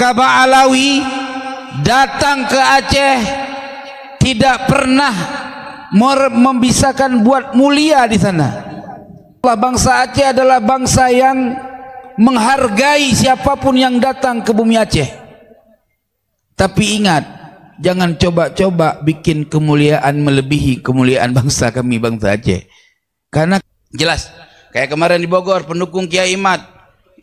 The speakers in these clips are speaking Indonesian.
Ka'bah Alawi datang ke Aceh tidak pernah membisahkan buat mulia di sana. Bangsa Aceh adalah bangsa yang menghargai siapapun yang datang ke bumi Aceh. Tapi ingat, jangan coba-coba bikin kemuliaan melebihi kemuliaan bangsa kami, bangsa Aceh. Karena jelas kayak kemarin di Bogor, pendukung Kiai Imad,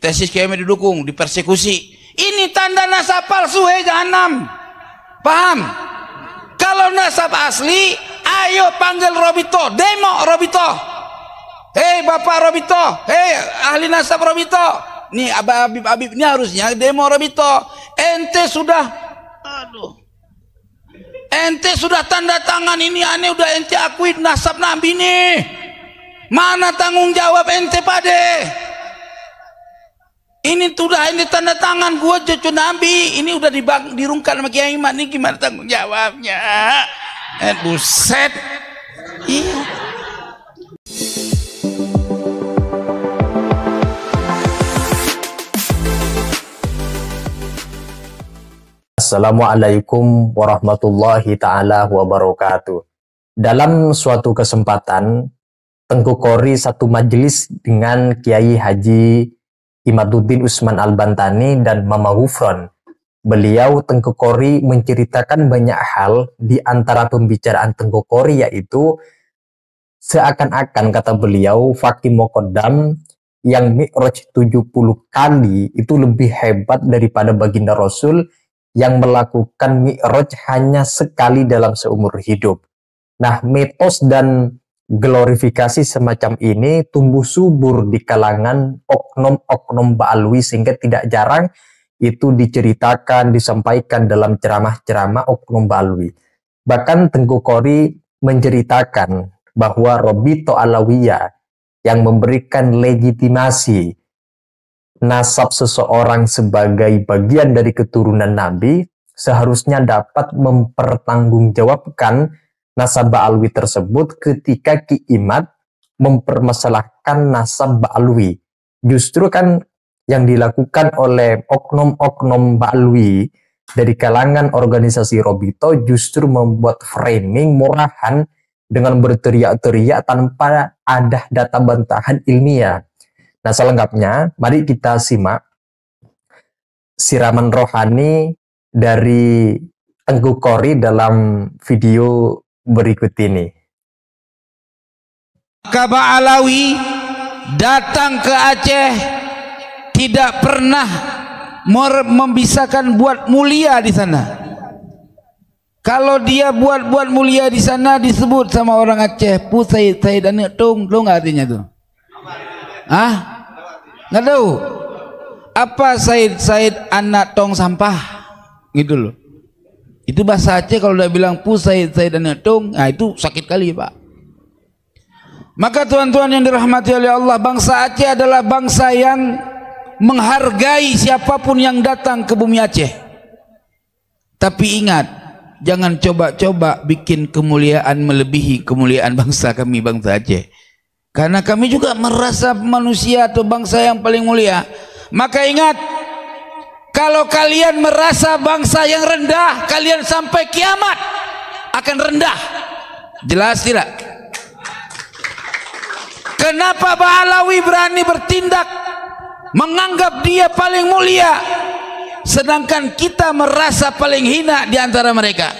tesis Kiai Imad didukung, dipersekusi. Ini tanda nasab palsu, jahanam. Paham? Kalau nasab asli, ayo panggil Robito, demo Robito. Hei Bapak Robito, hei ahli nasab Robito. Nih Habib ini harusnya demo Robito. Ente sudah tanda tangan ini, aneh udah ente akui nasab Nabi nih. Mana tanggung jawab ente pade? Ini sudah ini tanda tangan gua cucu Nabi. Ini udah dirungkan sama Kiai Imad, nih gimana tanggung jawabnya? Buset. Iya. Assalamualaikum warahmatullahi ta'ala wabarakatuh. Dalam suatu kesempatan, Tengku Qori satu majelis dengan Kiai Haji Imaduddin Usman Al-Bantani dan Mama Ghufron. Beliau, Tengku Qori, menceritakan banyak hal. Di antara pembicaraan Tengku Qori yaitu seakan-akan, kata beliau, Fakih Muqaddam yang mi'raj 70 kali itu lebih hebat daripada baginda Rasul yang melakukan mi'raj hanya sekali dalam seumur hidup. Nah, mitos dan glorifikasi semacam ini tumbuh subur di kalangan oknum-oknum Ba'alwi, sehingga tidak jarang itu diceritakan, disampaikan dalam ceramah-ceramah oknum Ba'alwi. Bahkan Tengku Qori menceritakan bahwa Robito Alawiyah yang memberikan legitimasi nasab seseorang sebagai bagian dari keturunan Nabi seharusnya dapat mempertanggungjawabkan nasab Ba'alwi tersebut ketika Ki Imad mempermasalahkan nasab Ba'alwi. Justru kan yang dilakukan oleh oknum-oknum Ba'alwi dari kalangan organisasi Robito justru membuat framing murahan dengan berteriak-teriak tanpa ada data bantahan ilmiah. Nah, selengkapnya mari kita simak siraman rohani dari Tengku Qori dalam video berikut ini. Ka'bah Alawi datang ke Aceh tidak pernah membisahkan buat mulia di sana. Kalau dia buat mulia di sana disebut sama orang Aceh Pusai dan tung artinya tuh. Nggak tahu. Apa Said anak tong sampah gitu loh. Itu bahasa Aceh. Kalau udah bilang Pusai dan tung, nah itu sakit kali, Pak. Maka tuan-tuan yang dirahmati oleh Allah, bangsa Aceh adalah bangsa yang menghargai siapapun yang datang ke bumi Aceh. Tapi ingat, jangan coba-coba bikin kemuliaan melebihi kemuliaan bangsa kami, bangsa Aceh. Karena kami juga merasa manusia atau bangsa yang paling mulia. Maka ingat, kalau kalian merasa bangsa yang rendah, kalian sampai kiamat akan rendah. Jelas tidak? Kenapa Ba'alawi berani bertindak menganggap dia paling mulia, sedangkan kita merasa paling hina di antara mereka?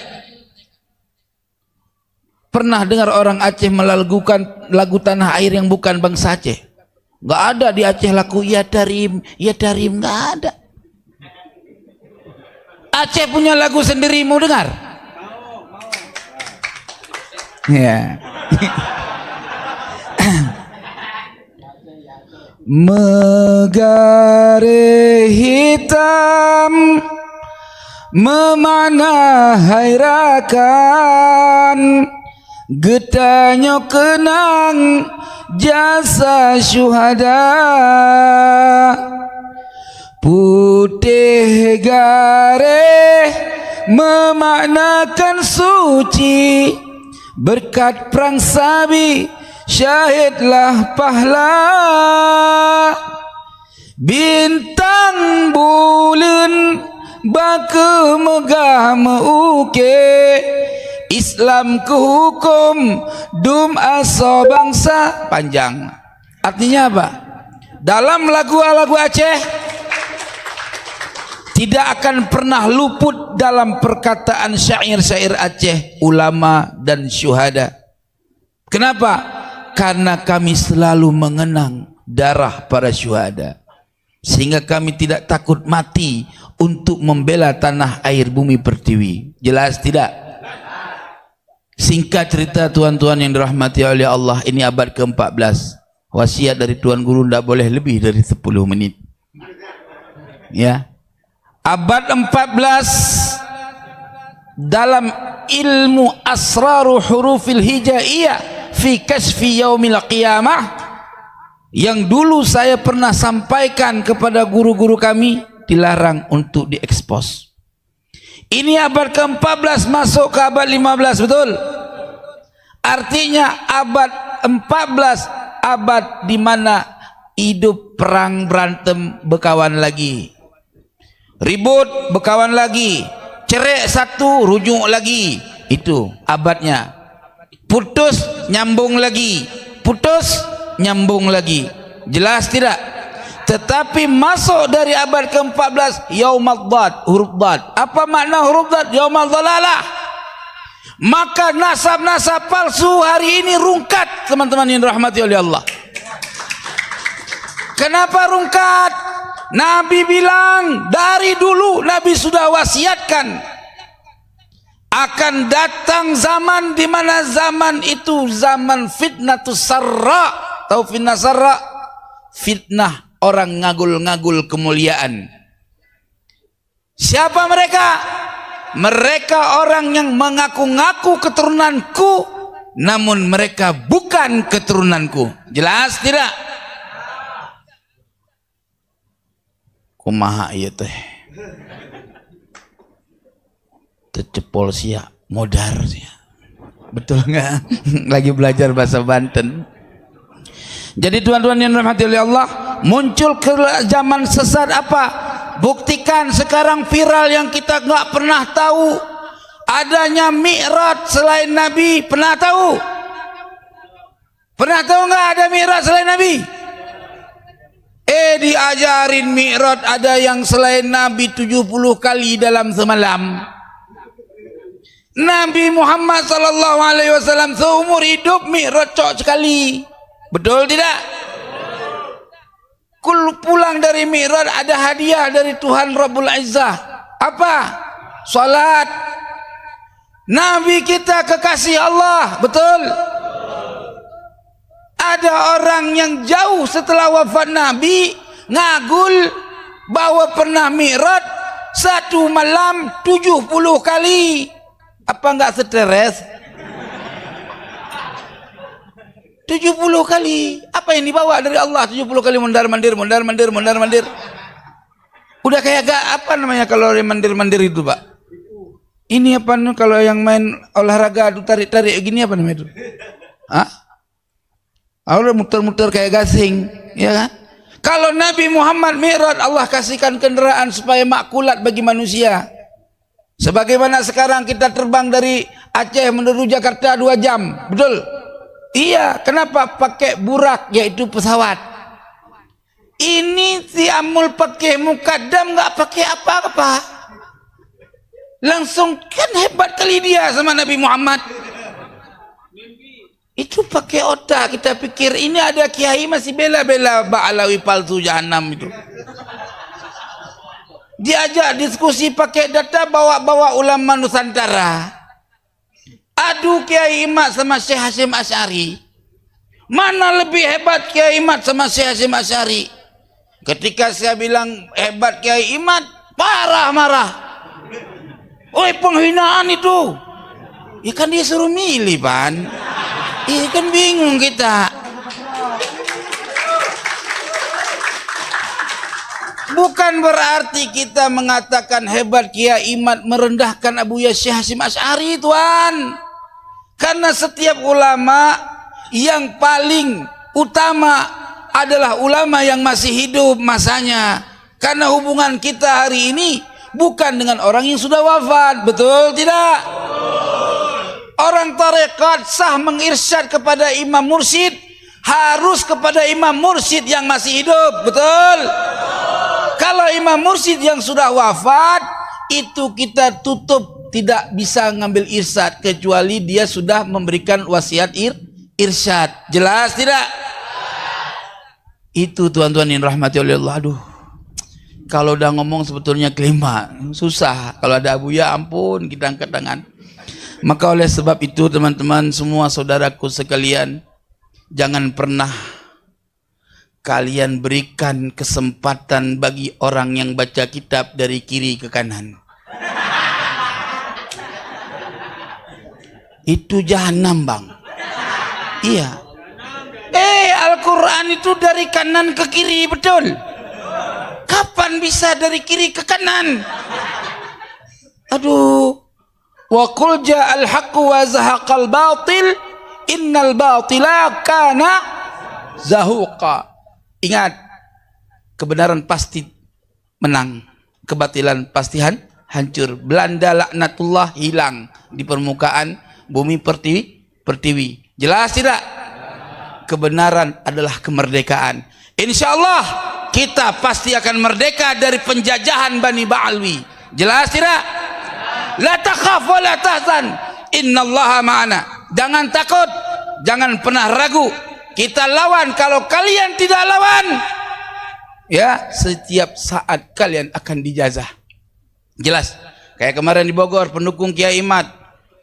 Pernah dengar orang Aceh melagukan lagu tanah air yang bukan bangsa Aceh? Nggak ada di Aceh lagu ya darim, nggak ada. Aceh punya lagu sendiri, mau dengar? Ya. Megare hitam memana hairakan, getanya kenang jasa syuhada. Putih gareh memaknakan suci, berkat perang Sabi syahidlah pahla. Bintang bulan bake megah meuke Islam ku hukum dum aso bangsa. Panjang. Artinya apa? Dalam lagu-lagu Aceh tidak akan pernah luput dalam perkataan syair-syair Aceh ulama dan syuhada. Kenapa? Karena kami selalu mengenang darah para syuhada, sehingga kami tidak takut mati untuk membela tanah air bumi pertiwi. Jelas tidak? Singkat cerita tuan-tuan yang dirahmati oleh Allah, ini abad ke-14. Wasiat dari Tuan Guru tidak boleh lebih dari 10 menit. Ya. Abad 14 dalam ilmu asraru hurufil hijaiyah fi kasfi yaumil qiyamah, yang dulu saya pernah sampaikan kepada guru-guru kami, dilarang untuk diekspos. Ini abad ke-14 masuk ke abad 15, betul? Artinya abad 14 abad di mana hidup perang berantem berkawan lagi, ribut berkawan lagi, cerai satu rujuk lagi. Itu abadnya. Putus nyambung lagi, putus nyambung lagi. Jelas tidak? Tetapi masuk dari abad ke-14 yaumad dad, huruf dad. Apa makna huruf dad? Yaumad dalalah. Maka nasab-nasab palsu hari ini rungkat, teman-teman yang dirahmati oleh Allah. Kenapa rungkat? Nabi bilang dari dulu, Nabi sudah wasiatkan akan datang zaman di mana zaman itu zaman fitnatus sarra. Tahu fitnah sarra? Fitnah orang ngagul-ngagul kemuliaan. Siapa mereka? Mereka orang yang mengaku-ngaku keturunanku, namun mereka bukan keturunanku. Jelas tidak? Kumaha ieu teh? Tecepol sia, modar sia. Betul enggak? Lagi belajar bahasa Banten. Jadi tuan-tuan yang dirahmati oleh Allah, muncul ke zaman sesat apa? Buktikan sekarang viral yang kita nggak pernah tahu adanya Mi'raj selain Nabi. Pernah tahu? Pernah tahu nggak ada Mi'raj selain Nabi? Diajarin Mi'raj ada yang selain Nabi 70 kali dalam semalam. Nabi Muhammad SAW seumur hidup Mi'raj cok sekali. Betul tidak? Pulang dari Mi'raj ada hadiah dari Tuhan Rabbul Izzah. Apa? Salat. Nabi kita kekasih Allah. Betul? Ada orang yang jauh setelah wafat Nabi ngagul bahwa pernah Mi'raj satu malam 70 kali. Apa enggak stres? 70 kali. Apa yang dibawa dari Allah? 70 kali mondar-mandir. Udah kayak apa namanya kalau mandir-mandir itu, Pak? Ini apa kalau yang main olahraga adu tarik-tarik gini apa namanya itu? Hah? Udah muter-muter kayak gasing, ya kan? Kalau Nabi Muhammad Mi'raj, Allah kasihkan kendaraan supaya makulat bagi manusia. Sebagaimana sekarang kita terbang dari Aceh menuju Jakarta 2 jam. Betul? Iya, kenapa? Pakai burak, yaitu pesawat. Ini si Amul pakai mukadam, nggak pakai apa-apa. Langsung kan hebat kali dia sama Nabi Muhammad. Itu pakai otak. Kita pikir ini ada kiai masih bela-bela Ba'alawi palsu jahanam itu. Diajak diskusi pakai data, bawa-bawa ulama Nusantara. Adu Kiai Imad sama Syekh Hasyim Asy'ari. Mana lebih hebat Kiai Imad sama Syekh Hasyim Asy'ari? Ketika saya bilang hebat Kiai Imad, marah. Oi, penghinaan itu. Ya kan dia suruh milih, Pan. Iya kan bingung kita. Bukan berarti kita mengatakan hebat Kiai Imad merendahkan Abu Syekh Hasyim Asy'ari, tuan. Karena setiap ulama yang paling utama adalah ulama yang masih hidup masanya. Karena hubungan kita hari ini bukan dengan orang yang sudah wafat. Betul tidak? Orang tarekat sah mengirsyad kepada imam mursyid harus kepada imam mursyid yang masih hidup. Betul? Kalau imam mursyid yang sudah wafat, itu kita tutup, tidak bisa ngambil irsyad kecuali dia sudah memberikan wasiat irsyad. Jelas tidak? Itu tuan-tuan yang rahmati oleh Allah. Aduh, kalau udah ngomong sebetulnya kelima susah. Kalau ada Abuya ampun kita angkat tangan. Maka oleh sebab itu teman-teman semua saudaraku sekalian, jangan pernah kalian berikan kesempatan bagi orang yang baca kitab dari kiri ke kanan. Itu jahanam, Bang. Iya. Al-Quran itu dari kanan ke kiri, betul? Kapan bisa dari kiri ke kanan? Aduh. Wa qul ja'al haqqu wa zahaqal batil innal batila kana zahuqa. Ingat, kebenaran pasti menang, kebatilan pasti hancur. Belanda laknatullah hilang di permukaan bumi pertiwi. Jelas tidak? Kebenaran adalah kemerdekaan. Insyaallah kita pasti akan merdeka dari penjajahan Bani Ba'alwi. Jelas tidak? La takhaf wa la tahzan, innallaha ma'ana. Jangan takut, jangan pernah ragu. Kita lawan. Kalau kalian tidak lawan, ya setiap saat kalian akan dijazah. Jelas? Kayak kemarin di Bogor, pendukung Kiai Imad,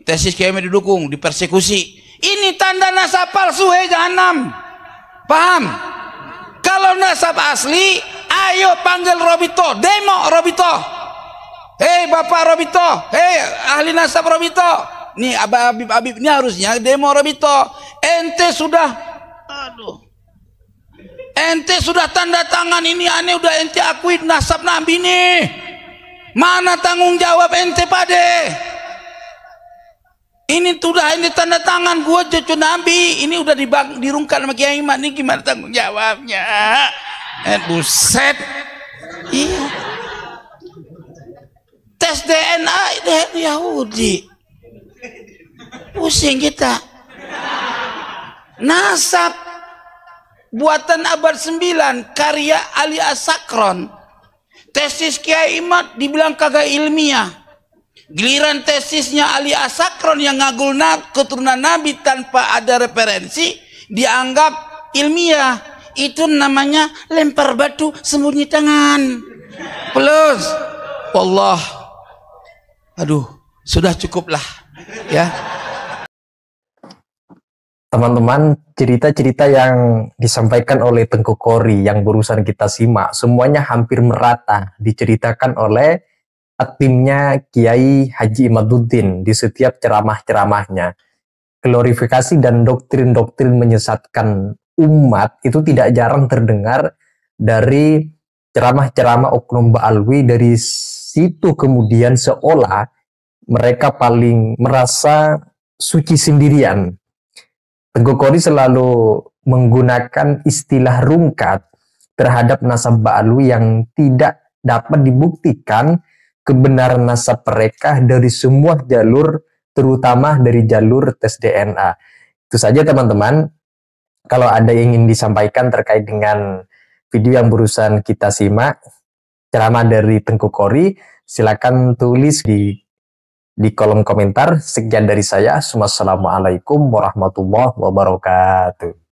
tesis Kiai Imad didukung, dipersekusi. Ini tanda nasab palsu, jahanam. Paham? Kalau nasab asli, ayo panggil Robito, demo Robito. Hei Bapak Robito, hei ahli nasab Robito, nih Habib ini harusnya demo Robito. Ente sudah tanda tangan ini, aneh udah ente akui nasab Nabi nih. Mana tanggung jawab ente pade? Ini sudah ini tanda tangan gua cucu Nabi, ini udah dirungkan sama Kiai Imad, ini gimana tanggung jawabnya? Buset. Iya. Tes DNA Yahudi, pusing kita. Nasab buatan abad 9 karya Ali As-Sakron, tesis Kiai Imad dibilang kagak ilmiah. Giliran tesisnya Ali As-Sakron yang ngagul keturunan Nabi tanpa ada referensi dianggap ilmiah. Itu namanya lempar batu sembunyi tangan. Plus wallah, aduh, sudah cukuplah ya. Teman-teman, cerita-cerita yang disampaikan oleh Tengku Qori yang barusan kita simak, semuanya hampir merata diceritakan oleh timnya Kiai Haji Imaduddin di setiap ceramah-ceramahnya. Glorifikasi dan doktrin-doktrin menyesatkan umat itu tidak jarang terdengar dari ceramah-ceramah oknum Ba'alwi. Dari situ kemudian seolah mereka paling merasa suci sendirian. Tengku Qori selalu menggunakan istilah rungkat terhadap nasab Ba'alwi yang tidak dapat dibuktikan kebenaran nasab mereka dari semua jalur, terutama dari jalur tes DNA. Itu saja teman-teman. Kalau ada yang ingin disampaikan terkait dengan video yang barusan kita simak, ceramah dari Tengku Qori, silakan tulis di kolom komentar. Sekian dari saya. Wassalamualaikum warahmatullahi wabarakatuh.